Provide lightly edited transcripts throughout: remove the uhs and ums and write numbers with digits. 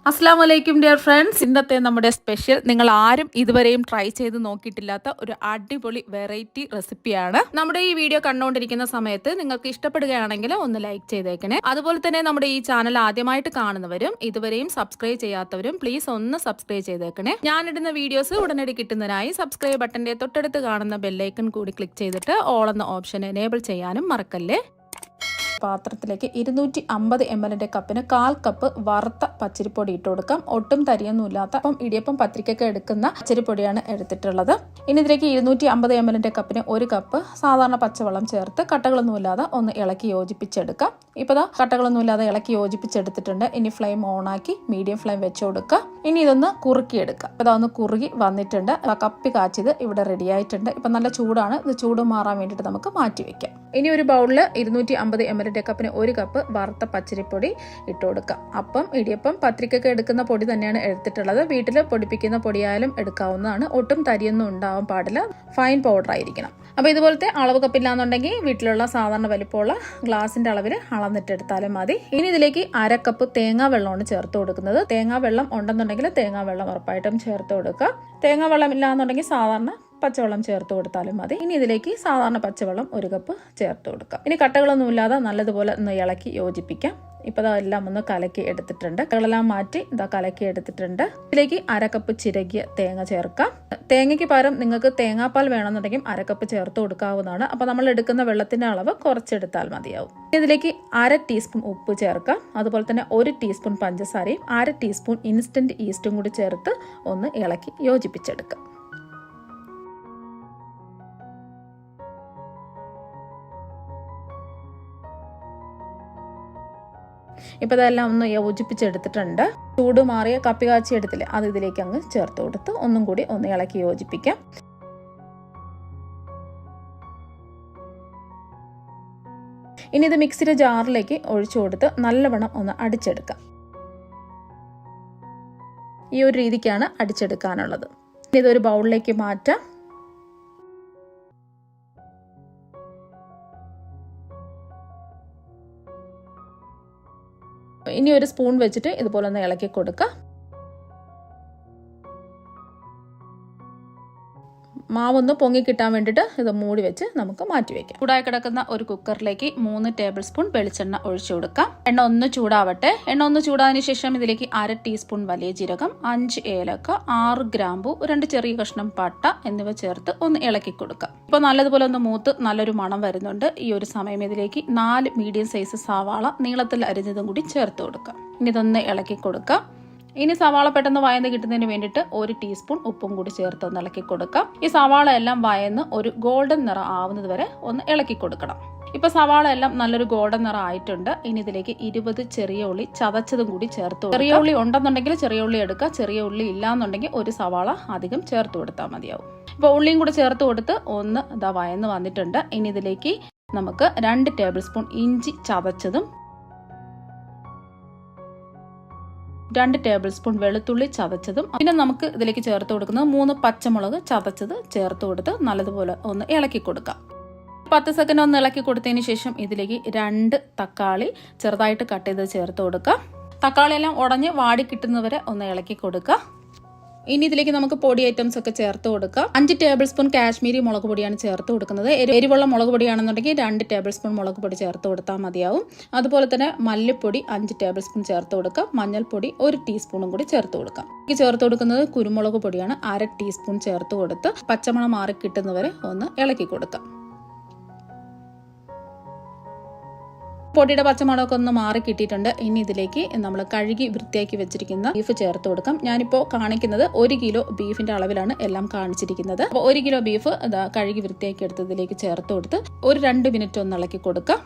അസ്സാം വലൈക്കും dear friends. ഇന്നത്തെ നമ്മുടെ സ്പെഷ്യൽ നിങ്ങൾ ആരും ഇതുവരെയും ട്രൈ ചെയ്ത് നോക്കിയിട്ടില്ലാത്ത ഒരു അടിപൊളി വെറൈറ്റി റെസിപ്പിയാണ്. നമ്മുടെ ഈ വീഡിയോ കണ്ടുകൊണ്ടിരിക്കുന്ന സമയത്ത് നിങ്ങൾക്ക് ഇഷ്ടപ്പെടുകയാണെങ്കിൽ ഒന്ന് ലൈക്ക് ചെയ്തേക്കണേ. അതുപോലെ തന്നെ നമ്മുടെ ഈ ചാനൽ ആദ്യമായിട്ട് കാണുന്നവരും ഇതുവരെയും സബ്സ്ക്രൈബ് ചെയ്യാത്തവരും പ്ലീസ് ഒന്ന് സബ്സ്ക്രൈബ് ചെയ്തേക്കണേ. ഞാനിടുന്ന വീഡിയോസ് ഉടനടി കിട്ടുന്നതിനായി സബ്സ്ക്രൈബ് ബട്ടന്റെ തൊട്ടടുത്ത് കാണുന്ന ബെല്ലൈക്കൺ കൂടി ക്ലിക്ക് ചെയ്തിട്ട് ഓൾ എന്ന ഓപ്ഷൻ എനേബിൾ ചെയ്യാനും മറക്കല്ലേ. പാത്രത്തിലേക്ക് 250 ml കപ്പിന് 1/4 കപ്പ് വറുത്ത പച്ചരിപ്പൊടി ഇട്ട് കൊടുക്കാം. ഒട്ടും തരിയൊന്നുമില്ലാത്ത അപ്പം ഇടിയപ്പം പത്രിക്കൊക്കെ എടുക്കുന്ന പച്ചരിപ്പൊടിയാണ് എടുത്തിട്ടുള്ളത്. ഇനി ഇതിലേക്ക് 250 ml കപ്പിന് 1 കപ്പ് സാധാരണ പച്ചവെള്ളം ചേർത്ത് കട്ടകളൊന്നുമില്ലാതെ ഒന്ന് ഇളക്കി യോജിപ്പിച്ചെടുക്കാം. ഇപ്പോൾ കട്ടകളൊന്നുമില്ലാതെ ഇളക്കി യോജിപ്പിച്ചെടുത്തിട്ടുണ്ട്. ഇനി ഫ്ലെയിം ഓണാക്കി മീഡിയം ഫ്ലെയിം വെച്ച് കൊടുക്കുക. ഇനി ഇതൊന്ന് കുറുക്കിയെടുക്കാം. അപ്പോൾ അതൊന്ന് കുറുകി വന്നിട്ടുണ്ട്. കപ്പി കാച്ചിയത് ഇവിടെ റെഡി ആയിട്ടുണ്ട്. ഇപ്പം നല്ല ചൂടാണ്. ഇത് ചൂട് മാറാൻ വേണ്ടിയിട്ട് നമുക്ക് മാറ്റി വെക്കാം. ഇനി ഒരു ബൗളിൽ 250 ml കപ്പിന് 1 കപ്പ് വറുത്ത പച്ചരിപ്പൊടി ഇട്ട് കൊടുക്കാം. അപ്പം ഇടിയപ്പം പത്രിക്കൊക്കെ എടുക്കുന്ന പൊടി തന്നെയാണ് എടുത്തിട്ടുള്ളത്. വീട്ടിൽ പൊടിപ്പിക്കുന്ന പൊടിയായാലും എടുക്കാവുന്നതാണ്. ഒട്ടും തരിയൊന്നും ഉണ്ടാവാൻ പാടില്ല. ഫൈൻ പൗഡർ ആയിരിക്കണം. അപ്പോൾ ഇതുപോലത്തെ അളവ് കപ്പില്ലാന്നുണ്ടെങ്കിൽ വീട്ടിലുള്ള സാധാരണ വലിപ്പമുള്ള ഗ്ലാസിന്റെ അളവിൽ അളന്നിട്ടെടുത്താലും മതി. ഇനി ഇതിലേക്ക് 1/2 കപ്പ് തേങ്ങാ വെള്ളമാണ് ചേർത്ത് കൊടുക്കുന്നത്. തേങ്ങാ വെള്ളം ഉണ്ടെന്നുണ്ടെങ്കിൽ തേങ്ങാ വെള്ളം ഉറപ്പായിട്ടും ചേർത്ത് കൊടുക്കുക. തേങ്ങാ വെള്ളം ഇല്ലാന്നുണ്ടെങ്കിൽ സാധാരണ പച്ചവെള്ളം ചേർത്ത് കൊടുത്താലും മതി. ഇനി ഇതിലേക്ക് സാധാരണ പച്ചവെള്ളം 1 കപ്പ് ചേർത്ത് കൊടുക്കാം. ഇനി കട്ടകളൊന്നുമില്ലാതെ നല്ലതുപോലെ ഒന്ന് ഇളക്കി യോജിപ്പിക്കാം. ഇപ്പോൾ എല്ലാം ഒന്ന് കലക്കി എടുത്തിട്ടുണ്ട്. കട്ടകളെല്ലാം മാറ്റി കലക്കി എടുത്തിട്ടുണ്ട്. ഇതിലേക്ക് 1/2 കപ്പ് ചിരകിയ തേങ്ങ ചേർക്കാം. തേങ്ങയ്ക്ക് പകരം നിങ്ങൾക്ക് തേങ്ങാപ്പാൽ വേണമെന്നുണ്ടെങ്കിൽ 1/2 കപ്പ് ചേർത്ത് കൊടുക്കാവുന്നതാണ്. അപ്പോൾ നമ്മൾ എടുക്കുന്ന വെള്ളത്തിന്റെ അളവ് കുറച്ചെടുത്താൽ മതിയാവും. ഇതിലേക്ക് 1/2 ടീസ്പൂൺ ഉപ്പ് ചേർക്കാം. അതുപോലെ തന്നെ 1 ടീസ്പൂൺ പഞ്ചസാരയും 1/2 ടീസ്പൂൺ ഇൻസ്റ്റന്റ് ഈസ്റ്റും കൂടി ചേർത്ത് ഒന്ന് ഇളക്കി യോജിപ്പിച്ചെടുക്കാം. ഇപ്പോൾ ഇതെല്ലാം ഒന്ന് യോജിപ്പിച്ചെടുത്തിട്ടുണ്ട്. ചൂട് മാറിയ കപ്പി കാച്ചി എടുത്തില്ലേ, അത് ഇതിലേക്ക് അങ്ങ് ചേർത്ത് കൊടുത്ത് ഒന്നും കൂടി ഒന്ന് ഇളക്കി യോജിപ്പിക്കാം. ഇനി ഇത് മിക്സിയുടെ ജാറിലേക്ക് ഒഴിച്ചു കൊടുത്ത് നല്ലവണ്ണം ഒന്ന് അടിച്ചെടുക്കാം. ഈ ഒരു രീതിക്കാണ് അടിച്ചെടുക്കാനുള്ളത്. ഇതൊരു ബൗളിലേക്ക് മാറ്റാം. ഇനി ഒരു സ്പൂൺ വെച്ചിട്ട് ഇതുപോലെ ഒന്ന് ഇളക്കി കൊടുക്കുക. മാവൊന്ന് പൊങ്ങി കിട്ടാൻ വേണ്ടിയിട്ട് ഇത് മൂടി വെച്ച് നമുക്ക് മാറ്റി വയ്ക്കാം. ചൂടായി കിടക്കുന്ന ഒരു കുക്കറിലേക്ക് 3 ടേബിൾ സ്പൂൺ വെളിച്ചെണ്ണ ഒഴിച്ചു കൊടുക്കാം. എണ്ണ ഒന്ന് ചൂടാവട്ടെ. എണ്ണ ഒന്ന് ചൂടാതിന് ശേഷം ഇതിലേക്ക് 1/2 ടീസ്പൂൺ വലിയ ജീരകം, 5 ഏലക്ക, 6 ഗ്രാമ്പു, 2 ചെറിയ കഷ്ണം പട്ട എന്നിവ ചേർത്ത് ഒന്ന് ഇളക്കി കൊടുക്കാം. ഇപ്പോൾ നല്ലതുപോലെ ഒന്ന് മൂത്ത് നല്ലൊരു മണം വരുന്നുണ്ട്. ഈ ഒരു സമയം ഇതിലേക്ക് 4 മീഡിയം സൈസ് സവാള നീളത്തിൽ അരിഞ്ഞതും കൂടി ചേർത്ത് കൊടുക്കാം. ഇനി ഇതൊന്ന് ഇളക്കി കൊടുക്കാം. ഇനി സവാള പെട്ടെന്ന് വയന്ന് കിട്ടുന്നതിന് വേണ്ടിയിട്ട് 1 ടീസ്പൂൺ ഉപ്പും കൂടി ചേർത്ത് ഒന്ന് ഇളക്കി കൊടുക്കാം. ഈ സവാള എല്ലാം വയന്ന് ഒരു ഗോൾഡൻ നിറം ആവുന്നത് വരെ ഒന്ന് ഇളക്കി കൊടുക്കണം. ഇപ്പൊ സവാള എല്ലാം നല്ലൊരു ഗോൾഡൻ നിറം ആയിട്ടുണ്ട്. ഇനി ഇതിലേക്ക് 20 ചെറിയ ഉള്ളി ചതച്ചതും കൂടി ചേർത്ത്. ചെറിയ ഉള്ളി ഉണ്ടെന്നുണ്ടെങ്കിൽ ചെറിയ ഉള്ളി എടുക്കുക. ചെറിയ ഉള്ളി ഇല്ലാന്നുണ്ടെങ്കിൽ ഒരു സവാള അധികം ചേർത്ത് കൊടുത്താൽ മതിയാവും. ഇപ്പൊ ഉള്ളിയും കൂടി ചേർത്ത് കൊടുത്ത് ഒന്ന് വയന്ന് വന്നിട്ടുണ്ട്. ഇനി ഇതിലേക്ക് നമുക്ക് 2 ടേബിൾ സ്പൂൺ ഇഞ്ചി ചതച്ചതും 2 ടേബിൾ സ്പൂൺ വെളുത്തുള്ളി ചതച്ചതും പിന്നെ നമുക്ക് ഇതിലേക്ക് ചേർത്ത് കൊടുക്കുന്നത് 3 പച്ചമുളക് ചതച്ചത് ചേർത്ത് കൊടുത്ത് നല്ലതുപോലെ ഒന്ന് ഇളക്കി കൊടുക്കാം. 10 സെക്കൻഡ് ഒന്ന് ഇളക്കി കൊടുത്തതിന് ശേഷം ഇതിലേക്ക് 2 തക്കാളി ചെറുതായിട്ട് കട്ട് ചെയ്ത് ചേർത്ത് കൊടുക്കാം. തക്കാളി എല്ലാം ഉടഞ്ഞ് വാടി കിട്ടുന്നവരെ ഒന്ന് ഇളക്കി കൊടുക്കുക. ഇനി ഇതിലേക്ക് നമുക്ക് പൊടി ഐറ്റംസ് ഒക്കെ ചേർത്ത് കൊടുക്കാം. 5 ടേബിൾ സ്പൂൺ കാശ്മീരി മുളക് പൊടിയാണ് ചേർത്ത് കൊടുക്കുന്നത്. എരിവുള്ള മുളക് പൊടിയാണെന്നുണ്ടെങ്കിൽ 2 ടേബിൾ സ്പൂൺ മുളക് പൊടി ചേർത്ത് കൊടുത്താൽ മതിയാവും. അതുപോലെ തന്നെ മല്ലിപ്പൊടി 5 ടേബിൾ സ്പൂൺ ചേർത്ത് കൊടുക്കാം. മഞ്ഞൾപ്പൊടി 1 ടീസ്പൂണും കൂടി ചേർത്ത് കൊടുക്കാം. ചേർത്ത് കൊടുക്കുന്നത് കുരുമുളക് പൊടിയാണ്. 1/2 ടീസ്പൂൺ ചേർത്ത് കൊടുത്ത് പച്ചമണം മാറി കിട്ടുന്നവരെ ഒന്ന് ഇളക്കി കൊടുക്കാം. പൊടിയുടെ പച്ചമുളകൊക്കെ ഒന്ന് മാറി കിട്ടിയിട്ടുണ്ട്. ഇനി ഇതിലേക്ക് നമ്മൾ കഴുകി വൃത്തിയാക്കി വെച്ചിരിക്കുന്ന ബീഫ് ചേർത്ത് കൊടുക്കാം. ഞാനിപ്പോൾ കാണിക്കുന്നത് 1 കിലോ ബീഫിന്റെ അളവിലാണ് എല്ലാം കാണിച്ചിരിക്കുന്നത്. അപ്പോൾ 1 കിലോ ബീഫ് കഴുകി വൃത്തിയാക്കി എടുത്തതിലേക്ക് ചേർത്ത് കൊടുത്ത് ഒരു 2 മിനിറ്റ് ഒന്ന് ഇളക്കി കൊടുക്കാം.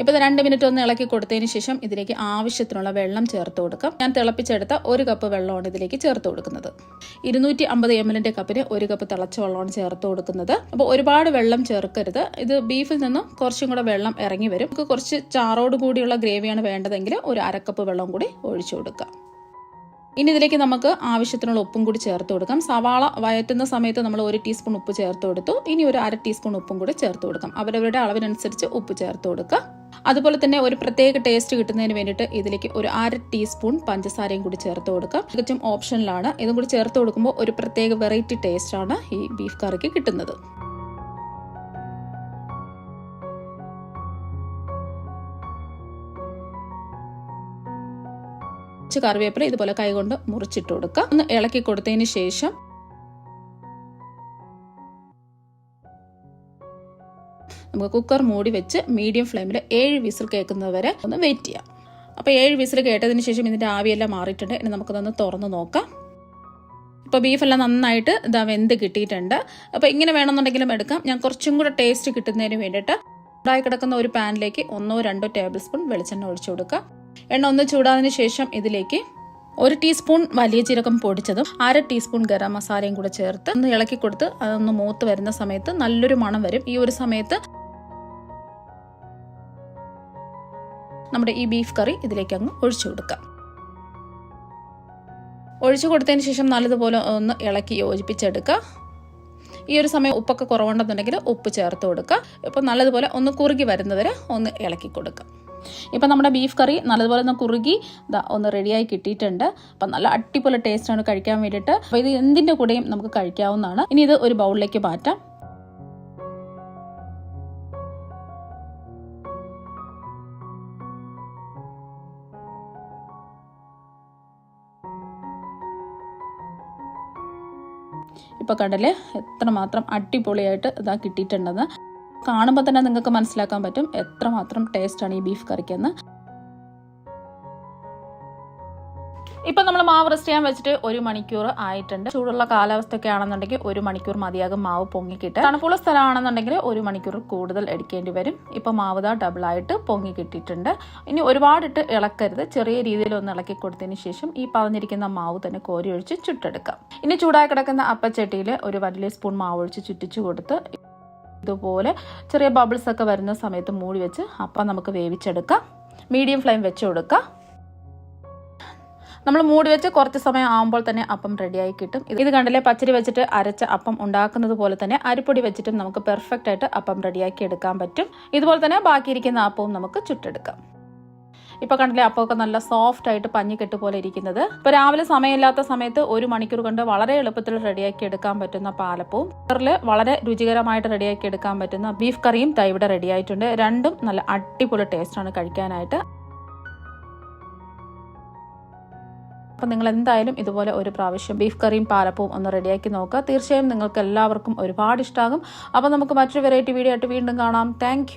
ഇപ്പോൾ 2 മിനിറ്റ് ഒന്ന് ഇളക്കി കൊടുത്തതിന് ശേഷം ഇതിലേക്ക് ആവശ്യത്തിനുള്ള വെള്ളം ചേർത്ത് കൊടുക്കാം. ഞാൻ തിളപ്പിച്ചെടുത്ത 1 കപ്പ് വെള്ളമാണ് ഇതിലേക്ക് ചേർത്ത് കൊടുക്കുന്നത്. 250 ml കപ്പിന് 1 കപ്പ് തിളച്ച വെള്ളമാണ് ചേർത്ത് കൊടുക്കുന്നത്. അപ്പോൾ ഒരുപാട് വെള്ളം ചേർക്കരുത്. ഇത് ബീഫിൽ നിന്നും കുറച്ചും കൂടെ വെള്ളം ഇറങ്ങി വരും. നമുക്ക് കുറച്ച് ചാറോട് കൂടിയുള്ള ഗ്രേവിയാണ് വേണ്ടതെങ്കിൽ ഒരു 1/2 കപ്പ് വെള്ളം കൂടി ഒഴിച്ചു കൊടുക്കാം. ഇനി ഇതിലേക്ക് നമുക്ക് ആവശ്യത്തിനുള്ള ഉപ്പും കൂടി ചേർത്ത് കൊടുക്കാം. സവാള വഴറ്റുന്ന സമയത്ത് നമ്മൾ 1 ടീസ്പൂൺ ഉപ്പ് ചേർത്ത് കൊടുത്തു. ഇനി ഒരു 1/2 ടീസ്പൂൺ ഉപ്പും കൂടി ചേർത്ത് കൊടുക്കാം. അവരവരുടെ അളവിനനുസരിച്ച് ഉപ്പ് ചേർത്ത് കൊടുക്കുക. അതുപോലെ തന്നെ ഒരു പ്രത്യേക ടേസ്റ്റ് കിട്ടുന്നതിന് വേണ്ടിയിട്ട് ഇതിലേക്ക് ഒരു 1/2 ടീസ്പൂൺ പഞ്ചസാരയും കൂടി ചേർത്ത് കൊടുക്കാം. തികച്ചും ഓപ്ഷനിലാണ്. ഇതും കൂടി ചേർത്ത് കൊടുക്കുമ്പോൾ ഒരു പ്രത്യേക വെറൈറ്റി ടേസ്റ്റാണ് ഈ ബീഫ് കറിക്ക് കിട്ടുന്നത്. കറിവേപ്പില ഇതുപോലെ കൈകൊണ്ട് മുറിച്ചിട്ട് കൊടുക്കുക. ഒന്ന് ഇളക്കി കൊടുത്തതിന് ശേഷം നമുക്ക് കുക്കർ മൂടി വെച്ച് മീഡിയം ഫ്ലെയിമിൽ 7 വിസിൽ കേൾക്കുന്നത് വരെ ഒന്ന് വെയിറ്റ് ചെയ്യാം. അപ്പോൾ 7 വിസിൽ കേട്ടതിന് ശേഷം ഇതിൻ്റെ ആവിയെല്ലാം മാറിയിട്ടുണ്ട്. ഇനി നമുക്കതൊന്ന് തുറന്ന് നോക്കാം. ഇപ്പോൾ ബീഫെല്ലാം നന്നായിട്ട് വെന്ത് കിട്ടിയിട്ടുണ്ട്. അപ്പോൾ ഇങ്ങനെ വേണമെന്നുണ്ടെങ്കിലും എടുക്കാം. ഞാൻ കുറച്ചും കൂടെ ടേസ്റ്റ് കിട്ടുന്നതിന് വേണ്ടിയിട്ട് ചൂടായി കിടക്കുന്ന ഒരു പാനിലേക്ക് 1-2 ടേബിൾ സ്പൂൺ വെളിച്ചെണ്ണ ഒഴിച്ചു കൊടുക്കുക. എണ്ണ ഒന്ന് ചൂടാതിന് ശേഷം ഇതിലേക്ക് 1 ടീസ്പൂൺ വലിയ ജീരകം പൊടിച്ചതും 1/2 ടീസ്പൂൺ ഗരം മസാലയും കൂടെ ചേർത്ത് ഒന്ന് ഇളക്കി കൊടുത്ത് അതൊന്ന് മൂത്ത് വരുന്ന സമയത്ത് നല്ലൊരു മണം വരും. ഈ ഒരു സമയത്ത് നമ്മുടെ ഈ ബീഫ് കറി ഇതിലേക്ക് അങ്ങ് ഒഴിച്ചു കൊടുക്കാം. ഒഴിച്ചു കൊടുത്തതിന് ശേഷം നല്ലതുപോലെ ഒന്ന് ഇളക്കി യോജിപ്പിച്ചെടുക്കുക. ഈ ഒരു സമയം ഉപ്പൊക്കെ കുറവുണ്ടെന്നുണ്ടെങ്കിൽ ഉപ്പ് ചേർത്ത് കൊടുക്കുക. ഇപ്പോൾ നല്ലതുപോലെ ഒന്ന് കുറുകി വരുന്നവരെ ഒന്ന് ഇളക്കി കൊടുക്കുക. ഇപ്പം നമ്മുടെ ബീഫ് കറി നല്ലതുപോലെ ഒന്ന് കുറുകി ഒന്ന് റെഡിയായി കിട്ടിയിട്ടുണ്ട്. അപ്പം നല്ല അടിപൊളി ടേസ്റ്റാണ് കഴിക്കാൻ വേണ്ടിയിട്ട്. അപ്പോൾ ഇത് എന്തിൻ്റെ കൂടെയും നമുക്ക് കഴിക്കാവുന്നതാണ്. ഇനി ഇത് ഒരു ബൗളിലേക്ക് മാറ്റാം. ഇപ്പോൾ കടല് എത്രമാത്രം അടിപൊളിയായിട്ട് കിട്ടിയിട്ടുണ്ടെന്ന് കാണുമ്പോൾ തന്നെ നിങ്ങൾക്ക് മനസ്സിലാക്കാൻ പറ്റും എത്രമാത്രം ടേസ്റ്റാണ് ഈ ബീഫ് കറിക്കെന്ന്. ഇപ്പം നമ്മൾ മാവ് റെസ്റ്റ് ചെയ്യാൻ വെച്ചിട്ട് 1 മണിക്കൂർ ആയിട്ടുണ്ട്. ചൂടുള്ള കാലാവസ്ഥയൊക്കെ ആണെന്നുണ്ടെങ്കിൽ 1 മണിക്കൂർ മതിയാകും മാവ് പൊങ്ങിക്കിട്ട്. തണുപ്പുള്ള സ്ഥലമാണെന്നുണ്ടെങ്കിൽ 1 മണിക്കൂർ കൂടുതൽ എടുക്കേണ്ടി വരും. ഇപ്പം മാവ് ഡബിളായിട്ട് പൊങ്ങി കിട്ടിയിട്ടുണ്ട്. ഇനി ഒരുപാടിട്ട് ഇളക്കരുത്. ചെറിയ രീതിയിൽ ഒന്ന് ഇളക്കി കൊടുത്തതിന് ശേഷം ഈ പറഞ്ഞിരിക്കുന്ന മാവ് തന്നെ കോരി ഒഴിച്ച് ചുട്ടെടുക്കാം. ഇനി ചൂടായി കിടക്കുന്ന അപ്പച്ചട്ടിയിൽ ഒരു വലിയ സ്പൂൺ മാവ് ഒഴിച്ച് ചുറ്റിച്ചു കൊടുത്ത് ഇതുപോലെ ചെറിയ ബബിൾസ് ഒക്കെ വരുന്ന സമയത്ത് മൂടി വെച്ച് അപ്പം നമുക്ക് വേവിച്ചെടുക്കാം. മീഡിയം ഫ്ലെയിം വെച്ച് കൊടുക്കുക. നമ്മൾ മൂടി വെച്ച് കുറച്ച് സമയം ആകുമ്പോൾ തന്നെ അപ്പം റെഡിയായി കിട്ടും. ഇത് കണ്ടില്ലേ, പച്ചരി വെച്ചിട്ട് അരച്ച അപ്പം ഉണ്ടാക്കുന്നത് പോലെ തന്നെ അരിപ്പൊടി വെച്ചിട്ടും നമുക്ക് പെർഫെക്റ്റ് ആയിട്ട് അപ്പം റെഡിയാക്കി എടുക്കാൻ പറ്റും. ഇതുപോലെ തന്നെ ബാക്കിയിരിക്കുന്ന അപ്പവും നമുക്ക് ചുട്ടെടുക്കാം. ഇപ്പോൾ കണ്ടില്ലേ, അപ്പമൊക്കെ നല്ല സോഫ്റ്റ് ആയിട്ട് പഞ്ഞിക്കെട്ട് പോലെ ഇരിക്കുന്നത്. ഇപ്പോൾ രാവിലെ സമയമില്ലാത്ത സമയത്ത് 1 മണിക്കൂർ കൊണ്ട് വളരെ എളുപ്പത്തിൽ റെഡിയാക്കി എടുക്കാൻ പറ്റുന്ന പാലപ്പവും കുക്കറിൽ വളരെ രുചികരമായിട്ട് റെഡിയാക്കി എടുക്കാൻ പറ്റുന്ന ബീഫ് കറിയും ഇവിടെ റെഡി ആയിട്ടുണ്ട്. രണ്ടും നല്ല അടിപൊളി ടേസ്റ്റാണ് കഴിക്കാനായിട്ട്. അപ്പം നിങ്ങൾ എന്തായാലും ഇതുപോലെ ഒരു പ്രാവശ്യം ബീഫ് കറിയും പാലപ്പവും ഒന്ന് റെഡിയാക്കി നോക്കുക. തീർച്ചയായും നിങ്ങൾക്ക് എല്ലാവർക്കും ഒരുപാട് ഇഷ്ടമാകും. അപ്പോൾ നമുക്ക് മറ്റൊരു വെറൈറ്റി വീഡിയോ ആയിട്ട് വീണ്ടും കാണാം. താങ്ക്